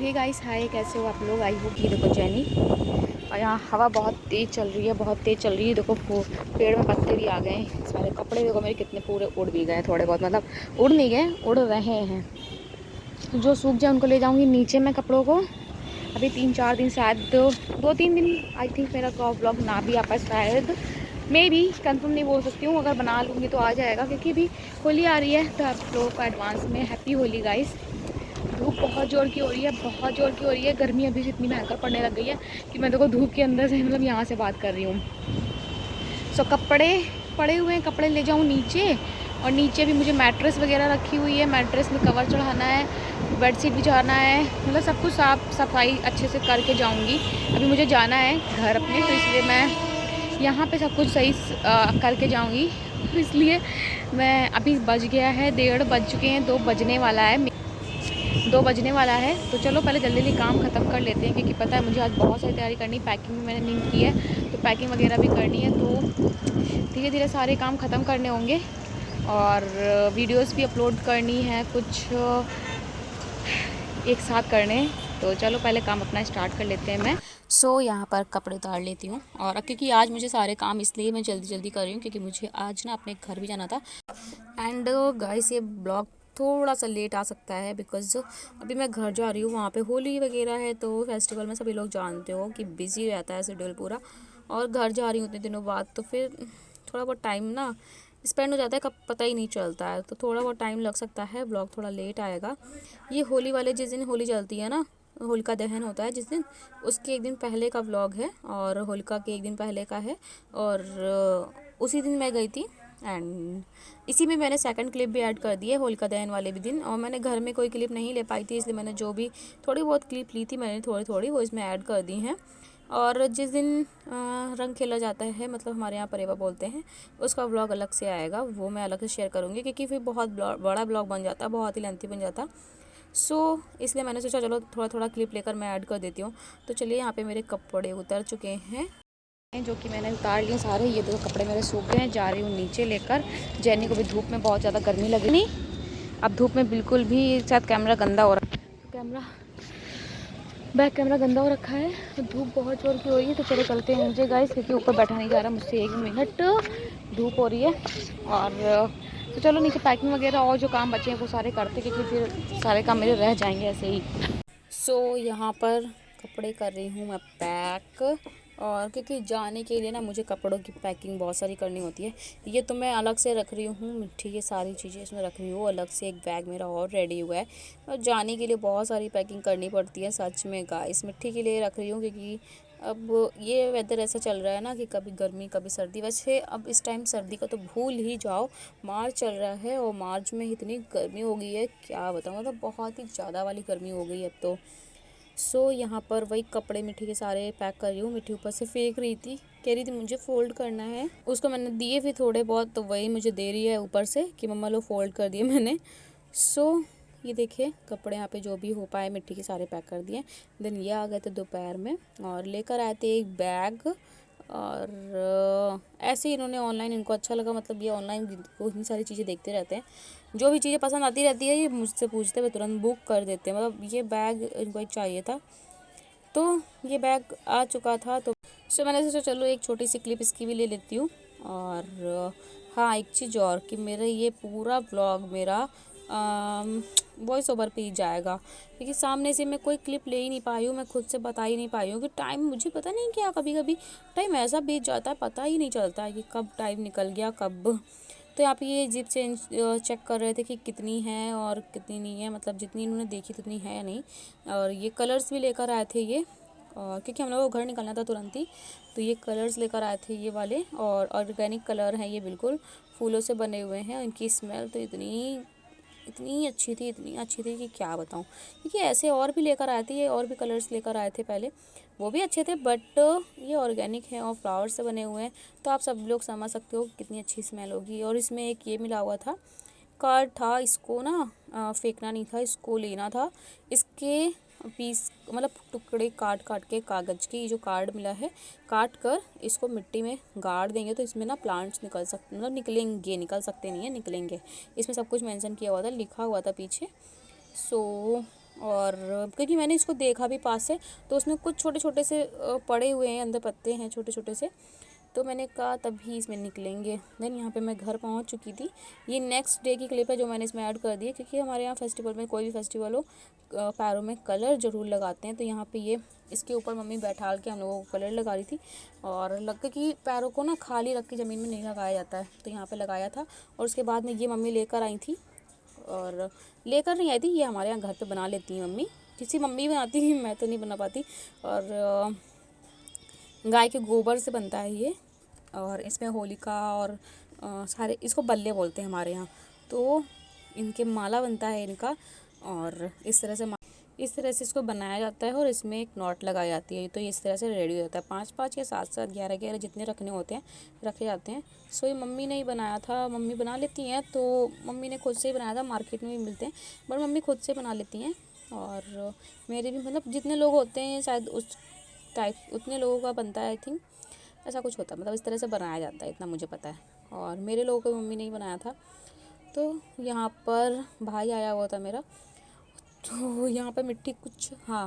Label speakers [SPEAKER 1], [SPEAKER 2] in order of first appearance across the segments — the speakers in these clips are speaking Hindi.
[SPEAKER 1] हे गाइस, हाय, कैसे हो आप लोग। I hope. ये देखो जैनी, और यहाँ हवा बहुत तेज़ चल रही है, बहुत तेज़ चल रही है। देखो पेड़ में पत्ते भी आ गए, सारे कपड़े देखो मेरे कितने पूरे उड़ भी गए, थोड़े बहुत, मतलब उड़ नहीं गए, उड़ रहे हैं। जो सूख जाए उनको ले जाऊँगी नीचे मैं कपड़ों को। अभी 3-4 दिन, शायद 2-3 दिन आई थिंक मेरा व्लॉग ना भी आ पाए, शायद मे बी, कंफर्म नहीं बोल सकती हूँ। अगर बना लूँगी तो आ जाएगा, क्योंकि अभी होली आ रही है। तो आप लोगों को एडवांस में हैप्पी होली गाइस। धूप बहुत ज़ोर की हो रही है, बहुत ज़ोर की हो रही है। गर्मी अभी से इतनी भयंकर पड़ने लग गई है कि मैं देखो धूप के अंदर से, मतलब यहाँ से बात कर रही हूँ। सो कपड़े पड़े हुए हैं, कपड़े ले जाऊँ नीचे। और नीचे भी मुझे मैट्रेस वगैरह रखी हुई है, मैट्रेस में कवर चढ़ाना है, बेडशीट भी चढ़ाना है, मतलब सब कुछ साफ सफाई अच्छे से करके जाऊँगी। अभी मुझे जाना है घर अपने, तो इसलिए मैं यहाँ पे सब कुछ सही करके जाऊँगी। तो इसलिए मैं, अभी बज गया है 1:30 बज चुके हैं, 2 बजने वाला है, 2 बजने वाला है। तो चलो पहले जल्दी जल्दी काम ख़त्म कर लेते हैं, क्योंकि पता है मुझे आज बहुत सारी तैयारी करनी, पैकिंग भी मैंने नहीं की है, तो पैकिंग वगैरह भी करनी है। तो धीरे धीरे सारे काम ख़त्म करने होंगे, और वीडियोस भी अपलोड करनी है, कुछ एक साथ करने। तो चलो पहले काम अपना स्टार्ट कर लेते हैं। मैं यहाँ पर कपड़े उतार लेती हूँ, और क्योंकि आज मुझे सारे काम इसलिए मैं जल्दी जल्दी कर रही हूँ, क्योंकि मुझे आज ना अपने घर भी जाना था। एंड गाइस, ये ब्लॉग थोड़ा सा लेट आ सकता है, बिकॉज अभी मैं घर जा रही हूँ, वहाँ पे होली वगैरह है। तो फेस्टिवल में सभी लोग जानते हो कि बिज़ी रहता है शेड्यूल पूरा, और घर जा रही हूँ इतने दिनों बाद, तो फिर थोड़ा बहुत टाइम ना स्पेंड हो जाता है, कब पता ही नहीं चलता है। तो थोड़ा बहुत टाइम लग सकता है, ब्लॉग थोड़ा लेट आएगा। ये होली वाले, जिस दिन होली चलती है ना, होलिका दहन होता है जिस दिन, उसके एक दिन पहले का व्लॉग है, और होलिका के एक दिन पहले का है। और उसी दिन मैं गई थी, एंड इसी में मैंने सेकंड क्लिप भी ऐड कर दी है, होलिका दहन वाले भी दिन। और मैंने घर में कोई क्लिप नहीं ले पाई थी, इसलिए मैंने जो भी थोड़ी बहुत क्लिप ली थी, मैंने थोड़ी थोड़ी वो इसमें ऐड कर दी हैं। और जिस दिन रंग खेला जाता है, मतलब हमारे यहाँ परेवा बोलते हैं, उसका व्लॉग अलग से आएगा, वो मैं अलग से शेयर करूँगी, क्योंकि फिर बहुत बड़ा ब्लॉग बन जाता है, बहुत ही लेंथी बन जाता। इसलिए मैंने सोचा चलो थोड़ा थोड़ा क्लिप लेकर मैं ऐड कर देती हूँ। तो चलिए, यहाँ पे मेरे कपड़े उतर चुके हैं, जो कि मैंने उतार लिए सारे। ये दो कपड़े मेरे सूख गए हैं, जा रही हूँ नीचे लेकर। जैनी को भी धूप में बहुत ज़्यादा गर्मी लगी नहीं, अब धूप में बिल्कुल भी, शायद कैमरा गंदा हो रहा है, बैक कैमरा गंदा हो रखा है, तो धूप बहुत जोर की हो रही है। तो चलो चलते हैं नीचे गाइस, क्योंकि ऊपर बैठा नहीं जा रहा मुझसे 1 मिनट, धूप हो रही है। और तो चलो नीचे पैकिंग वगैरह और जो काम बचे हैं वो सारे करते, क्योंकि फिर सारे काम मेरे रह जाएंगे ऐसे ही। यहाँ पर कपड़े कर रही हूँ मैं पैक, और क्योंकि जाने के लिए ना मुझे कपड़ों की पैकिंग बहुत सारी करनी होती है। ये तो मैं अलग से रख रही हूँ, मिट्टी की सारी चीज़ें इसमें रख रही हूँ अलग से। एक बैग मेरा और रेडी हुआ है, और जाने के लिए बहुत सारी पैकिंग करनी पड़ती है सच में गाइस। मिट्टी के लिए रख रही हूँ, क्योंकि अब ये वेदर ऐसा चल रहा है ना कि कभी गर्मी कभी सर्दी। वैसे अब इस टाइम सर्दी का तो भूल ही जाओ, मार्च चल रहा है, और मार्च में इतनी गर्मी हो गई है, क्या बताऊँ, मतलब बहुत ही ज़्यादा वाली गर्मी हो गई है अब तो। यहाँ पर वही कपड़े मिट्टी के सारे पैक कर रही हूँ। मिट्टी ऊपर से फेंक रही थी, कह रही थी मुझे फ़ोल्ड करना है, उसको मैंने दिए फिर थोड़े बहुत, तो वही मुझे दे रही है ऊपर से कि मम्मा लो फ़ोल्ड कर दिए मैंने। ये देखिए कपड़े यहाँ पे जो भी हो पाए मिट्टी के सारे पैक कर दिए। देन ये आ गए थे दोपहर में, और लेकर आए थे एक बैग। और ऐसे ही इन्होंने ऑनलाइन, इनको अच्छा लगा, मतलब ये ऑनलाइन इतनी सारी चीज़ें देखते रहते हैं, जो भी चीज़ें पसंद आती रहती है ये मुझसे पूछते हुए तुरंत बुक कर देते हैं। मतलब ये बैग इनको एक चाहिए था, तो ये बैग आ चुका था। तो मैंने सोचा चलो एक छोटी सी क्लिप इसकी भी ले लेती हूँ। और हाँ, एक चीज़ और, कि मेरा ये पूरा व्लॉग मेरा वॉइस ओवर पे ही जाएगा, क्योंकि सामने से मैं कोई क्लिप ले ही नहीं पाई हूँ, मैं खुद से बता ही नहीं पाई हूँ कि टाइम, मुझे पता नहीं क्या, कभी कभी टाइम ऐसा बीत जाता है, पता ही नहीं चलता है कि कब टाइम निकल गया कब। तो यहाँ पे ये जिप चेंज चेक कर रहे थे कि कितनी है और कितनी नहीं है, मतलब जितनी इन्होंने देखी तो उतनी है या नहीं। और ये कलर्स भी लेकर आए थे ये, और क्योंकि हम लोगों को घर निकलना था तुरंत ही, तो ये कलर्स लेकर आए थे ये वाले, और ऑर्गेनिक कलर हैं ये, बिल्कुल फूलों से बने हुए हैं। इनकी स्मेल तो इतनी इतनी अच्छी थी, इतनी अच्छी थी कि क्या बताऊँ। क्योंकि ऐसे और भी लेकर आए थे ये, और भी कलर्स लेकर आए थे पहले, वो भी अच्छे थे, बट ये ऑर्गेनिक हैं और फ्लावर से बने हुए हैं, तो आप सब लोग समझ सकते हो कितनी अच्छी स्मेल होगी। और इसमें एक ये मिला हुआ था, कार्ड था, इसको ना फेंकना नहीं था, इसको लेना था। इसके पीस, मतलब टुकड़े काट काट के कागज़ के, ये जो कार्ड मिला है, काट कर इसको मिट्टी में गाड़ देंगे तो इसमें ना प्लांट्स निकल सकते, मतलब निकलेंगे, निकल सकते नहीं है, निकलेंगे। इसमें सब कुछ मेंशन किया हुआ था, लिखा हुआ था पीछे। और क्योंकि मैंने इसको देखा भी पास से, तो उसमें कुछ छोटे छोटे से पड़े हुए हैं, अंदर पत्ते हैं छोटे छोटे से, तो मैंने कहा तभी इसमें निकलेंगे। देन यहाँ पे मैं घर पहुँच चुकी थी। ये नेक्स्ट डे की क्लिप है जो मैंने इसमें ऐड कर दी है, क्योंकि हमारे यहाँ फेस्टिवल में, कोई भी फेस्टिवल हो, पैरों में कलर ज़रूर लगाते हैं। तो यहाँ पे ये इसके ऊपर मम्मी बैठाल के हम लोगों को कलर लगा रही थी, और लग कि पैरों को ना खाली रख के ज़मीन में नहीं लगाया जाता है, तो यहाँ पे लगाया था। और उसके बाद में ये मम्मी लेकर आई थी, और लेकर नहीं आई थी, ये हमारे यहाँ घर पे बना लेती हैं मम्मी, किसी मम्मी बनाती है, मैं तो नहीं बना पाती। और गाय के गोबर से बनता है ये, और इसमें होलिका और सारे, इसको बल्ले बोलते हैं हमारे यहाँ। तो इनके माला बनता है इनका, और इस तरह से इसको बनाया जाता है, और इसमें एक नॉट लगाई जाती है। तो इस तरह से रेडी हो जाता है। 5-5 या 7-7, 11-11 जितने रखने होते हैं रखे जाते हैं। सो ये मम्मी ने ही बनाया था, मम्मी बना लेती हैं, तो मम्मी ने खुद से ही बनाया था, मार्केट में भी मिलते हैं, बट मम्मी खुद से बना लेती हैं। और मेरे भी मतलब जितने लोग होते हैं शायद उस टाइप उतने लोगों का बनता है, आई थिंक ऐसा कुछ होता है, मतलब इस तरह से बनाया जाता है, इतना मुझे पता है। और मेरे लोगों को मम्मी ने ही बनाया था। तो यहाँ पर भाई आया हुआ था मेरा, तो यहाँ पर मिट्टी कुछ, हाँ,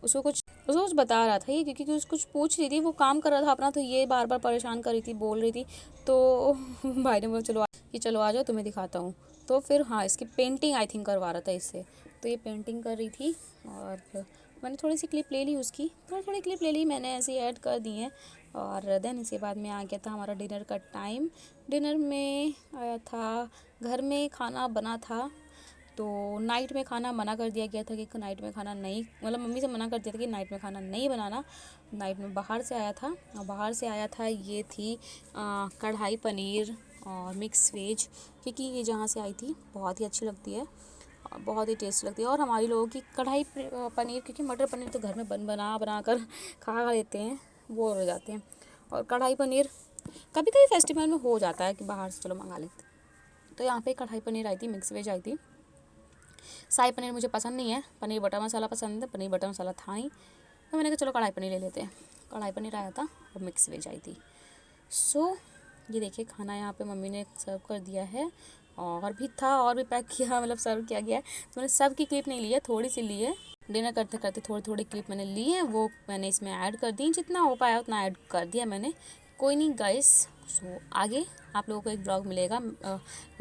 [SPEAKER 1] उसको कुछ बता रहा था ये, क्योंकि उसको कुछ पूछ रही थी, वो काम कर रहा था अपना, तो ये बार बार परेशान कर रही थी, बोल रही थी। तो भाई ने बोला चलो आ जाओ, तुम्हें दिखाता हूँ। तो फिर हाँ, इसकी पेंटिंग आई थिंक करवा रहा था इससे, तो ये पेंटिंग कर रही थी। और मैंने थोड़ी सी क्लिप ले ली उसकी, थोड़ी क्लिप ले ली मैंने, ऐसे ही ऐड कर दी है। और देन इसके बाद में आ गया था हमारा डिनर का टाइम। डिनर में आया था, घर में खाना बना था, तो नाइट में खाना मना कर दिया गया था कि नाइट में खाना नहीं, मतलब मम्मी से मना कर दिया था कि नाइट में खाना नहीं बनाना। नाइट में बाहर से आया था, और बाहर से आया था ये थी कढ़ाई पनीर और मिक्स वेज, क्योंकि ये जहाँ से आई थी बहुत ही अच्छी लगती है, बहुत ही टेस्टी लगती है। और हमारी लोगों की कढ़ाई पनीर, क्योंकि मटर पनीर तो घर में बना कर खा लेते हैं, बोर हो जाते हैं। और कढ़ाई पनीर कभी कभी फेस्टिवल में हो जाता है कि बाहर से चलो मंगा लेते हैं। तो यहाँ पे कढ़ाई पनीर आई थी, मिक्स वेज आई थी। शाही पनीर मुझे पसंद नहीं है, पनीर बटर मसाला पसंद है, पनीर बटर मसाला था ही, तो मैंने कहा चलो कढ़ाई पनीर ले लेते हैं। कढ़ाई पनीर आया था और मिक्स वेज आई थी। सो ये देखिए खाना यहाँ पे मम्मी ने सर्व कर दिया है, और भी था, और भी पैक किया, मतलब सर्व किया गया है। तो मैंने सब की क्लिप नहीं ली है, थोड़ी सी ली है। डिनर करते करते थोड़ी थोड़ी क्लिप मैंने ली है, वो मैंने इसमें ऐड कर दी, जितना हो पाया उतना ऐड कर दिया मैंने। कोई नहीं गाइस, सो आगे आप लोगों को एक ब्लॉग मिलेगा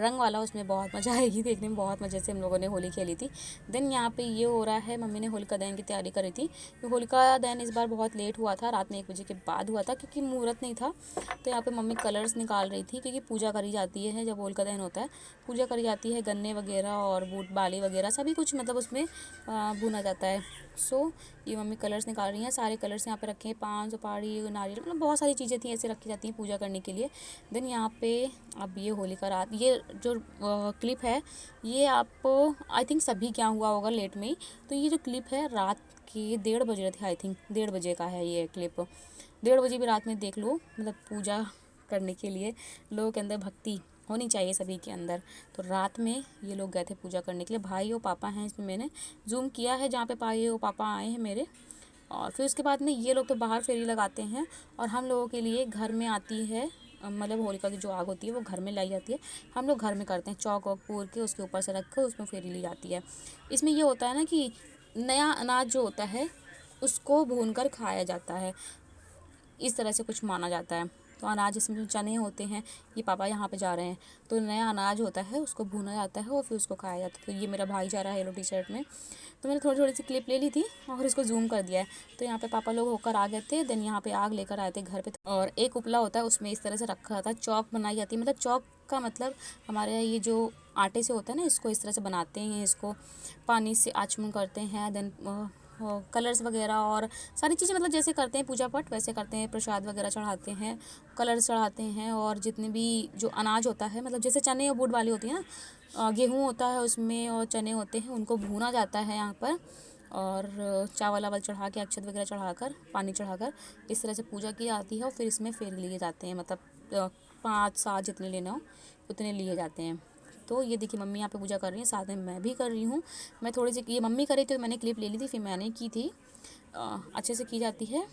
[SPEAKER 1] रंग वाला, उसमें बहुत मज़ा आएगी, देखने में बहुत मज़े से हम लोगों ने होली खेली थी। देन यहाँ पे ये हो रहा है, मम्मी ने होलिका दहन की तैयारी करी थी। तो होलिका दहन इस बार बहुत लेट हुआ था, रात में 1 बजे के बाद हुआ था, क्योंकि मुहूर्त नहीं था। तो यहाँ पे मम्मी कलर्स निकाल रही थी, क्योंकि पूजा करी जाती है जब होलिका दहन होता है, पूजा करी जाती है, गन्ने वगैरह और बूट बाली वगैरह सभी कुछ मतलब उसमें भुना जाता है। सो ये मम्मी कलर्स निकाल रही हैं, सारे कलर्स यहाँ पे रखे हैं, पान सुपारी नारियल, मतलब बहुत सारी चीज़ें थी ऐसे रखी जाती हैं पूजा करने के लिए। देन यहाँ पे अब ये होली का रात, ये जो क्लिप है ये आप आई थिंक सभी क्या हुआ होगा लेट में ही। तो ये जो क्लिप है रात के 1:30 बज रहे थे, आई थिंक 1:30 बजे का है ये क्लिप। 1:30 बजे भी रात में देख लो, मतलब पूजा करने के लिए लोगों के अंदर भक्ति होनी चाहिए सभी के अंदर। तो रात में ये लोग गए थे पूजा करने के लिए, भाई और पापा हैं, इसमें मैंने जूम किया है जहाँ पे भाई और पापा आए हैं मेरे। और फिर उसके बाद में ये लोग तो बाहर फेरी लगाते हैं, और हम लोगों के लिए घर में आती है, मतलब होलिका की जो आग होती है वो घर में लाई जाती है, हम लोग घर में करते हैं, चौक वॉक पूर के उसके ऊपर से रख कर उसमें फेरी ली जाती है। इसमें ये होता है ना कि नया अनाज जो होता है उसको भून कर खाया जाता है, इस तरह से कुछ माना जाता है। तो अनाज इसमें जो चने होते हैं, ये पापा यहाँ पे जा रहे हैं, तो नया अनाज होता है उसको भूना जाता है और फिर उसको खाया जाता है। तो ये मेरा भाई जा रहा है येलो टी शर्ट में, तो मैंने थोड़ी थोड़ी सी क्लिप ले ली थी और इसको जूम कर दिया है। तो यहाँ पे पापा लोग होकर आ गए थे, देन यहाँ पे आग लेकर आए थे घर पे, और एक उपला होता है उसमें इस तरह से रखा था, चौक बनाई जाती है, मतलब चौक का मतलब हमारे यहाँ ये जो आटे से होता है ना, इसको इस तरह से बनाते हैं, इसको पानी से आचमन करते हैं, देन कलर्स वगैरह और सारी चीज़ें, मतलब जैसे करते हैं पूजा पाठ वैसे करते हैं, प्रसाद वगैरह चढ़ाते हैं, कलर्स चढ़ाते हैं, और जितने भी जो अनाज होता है, मतलब जैसे चने और बूट वाली होती है ना, गेहूँ होता है उसमें और चने होते हैं, उनको भूना जाता है यहाँ पर, और चावल वावल चढ़ा के अक्षत वगैरह चढ़ाकर पानी चढ़ाकर इस तरह से पूजा की जाती है, और फिर इसमें फेर लिए जाते हैं, मतलब 5-7 जितने लेना हो उतने लिए जाते हैं। तो ये देखिए मम्मी यहाँ पे पूजा कर रही है, साथ में मैं भी कर रही हूँ। मैं थोड़ी सी, ये मम्मी कर रही थी तो मैंने क्लिप ले ली थी, फिर मैंने की थी, अच्छे से की जाती है।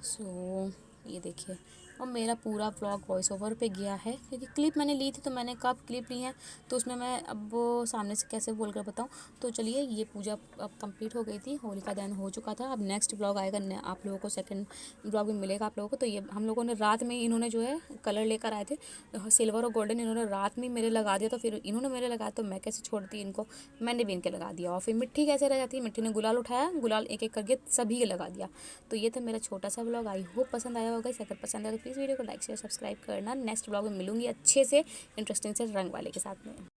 [SPEAKER 1] सो ये देखिए और मेरा पूरा व्लॉग वॉइस ओवर पे गया है, क्योंकि क्लिप मैंने ली थी तो मैंने कब क्लिप ली है तो उसमें मैं अब वो सामने से कैसे बोल कर बताऊँ। तो चलिए, ये पूजा अब कंप्लीट हो गई थी, होली का दहन हो चुका था। अब नेक्स्ट ब्लॉग आएगा, आप लोगों को सेकंड ब्लॉग में मिलेगा आप लोगों को। तो ये हम लोगों ने रात में, इन्होंने जो है कलर लेकर आए थे सिल्वर और गोल्डन, इन्होंने रात में मेरे लगा दिया। तो फिर इन्होंने मेरे लगाया तो मैं कैसे छोड़ती इनको, मैंने भी इनके लगा दिया। और फिर मिट्टी कैसे रह जाती है, मिट्टी ने गुलाल उठाया, गुलाल एक एक करके सभी के लगा दिया। तो ये था मेरा छोटा सा ब्लॉग। आई होप पसंद आया होगा। अगर पसंद आया तो प्लीज़ वीडियो को लाइक शेयर सब्सक्राइब करना। नेक्स्ट ब्लॉग में मिलूंगी अच्छे से इंटरेस्टिंग से रंग वाले के साथ में।